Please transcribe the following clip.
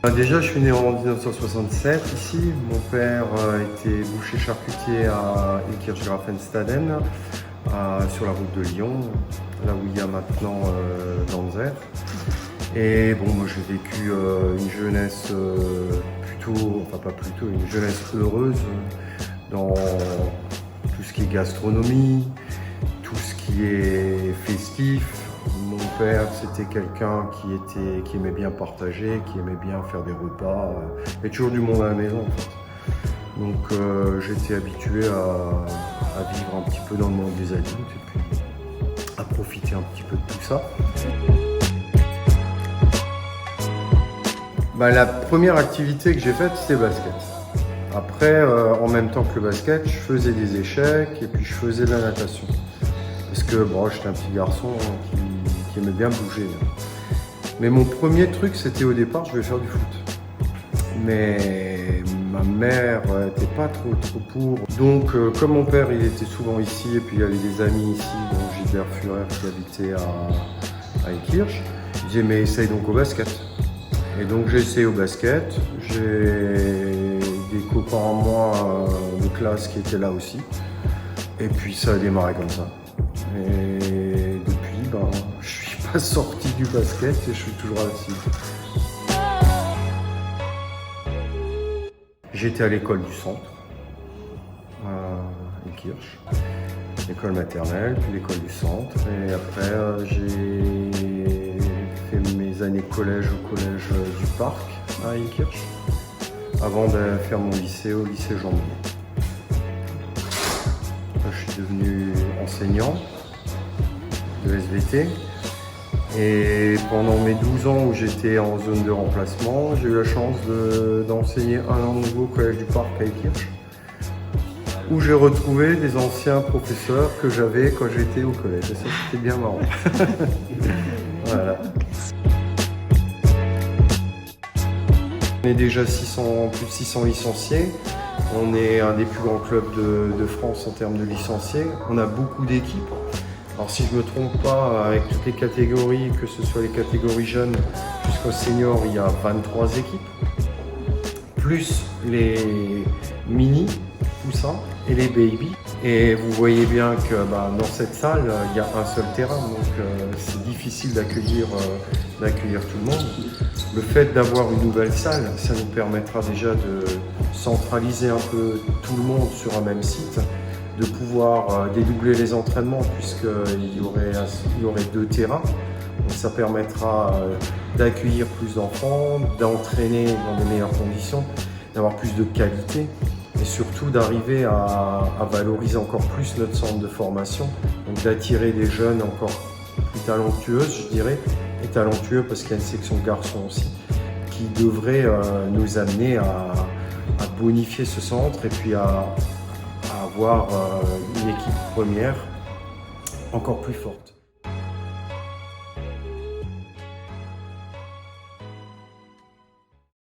Déjà, je suis né en 1967 ici. Mon père était boucher charcutier à Ilkirch-Grafenstaden, sur la route de Lyon, là où il y a maintenant Danzer. Et bon, moi j'ai vécu une jeunesse une jeunesse heureuse dans tout ce qui est gastronomie, tout ce qui est festif. Mon père, c'était quelqu'un qui aimait bien partager, qui aimait bien faire des repas. Il y a toujours du monde à la maison en fait. Donc j'étais habitué à vivre un petit peu dans le monde des adultes et puis à profiter un petit peu de tout ça. La première activité que j'ai faite, c'était le basket. Après, en même temps que le basket, je faisais des échecs et puis je faisais de la natation. Parce que bon, j'étais un petit garçon qui aimait bien bouger. Mais mon premier truc, c'était au départ, je voulais faire du foot. Mais ma mère n'était pas trop pour. Donc, comme mon père, il était souvent ici et puis il y avait des amis ici, dont Gilbert Führer qui habitait à Ilkirch, il disait mais essaye donc au basket. Et donc j'ai essayé au basket, j'ai des copains en moi de classe qui étaient là aussi. Et puis ça a démarré comme ça. Et depuis, je suis pas sorti du basket et je suis toujours assis. J'étais à l'école du centre, à Ilkirch, l'école maternelle, puis l'école du centre. Et après, j'ai fait mes années collège au collège du Parc à Ilkirch, avant de faire mon lycée au lycée Jean Monnet. Je suis devenu enseignant de SVT. Et pendant mes 12 ans où j'étais en zone de remplacement, j'ai eu la chance d'enseigner un an nouveau au collège du Parc à Ilkirch, où j'ai retrouvé des anciens professeurs que j'avais quand j'étais au collège. Et ça, c'était bien marrant. Voilà. On est déjà plus de 600 licenciés. On est un des plus grands clubs de France en termes de licenciés. On a beaucoup d'équipes. Alors si je ne me trompe pas, avec toutes les catégories, que ce soit les catégories jeunes jusqu'aux seniors, il y a 23 équipes. Plus les mini, poussins et les baby. Et vous voyez bien que dans cette salle, il y a un seul terrain, donc c'est difficile d'accueillir tout le monde. Le fait d'avoir une nouvelle salle, ça nous permettra déjà de centraliser un peu tout le monde sur un même site, de pouvoir dédoubler les entraînements puisqu'il y aurait 2 terrains. Donc ça permettra d'accueillir plus d'enfants, d'entraîner dans de meilleures conditions, d'avoir plus de qualité et surtout d'arriver à valoriser encore plus notre centre de formation, donc d'attirer des jeunes encore plus talentueuses, je dirais, et talentueux parce qu'il y a une section garçons aussi, qui devrait nous amener à bonifier ce centre et puis à avoir une équipe première encore plus forte.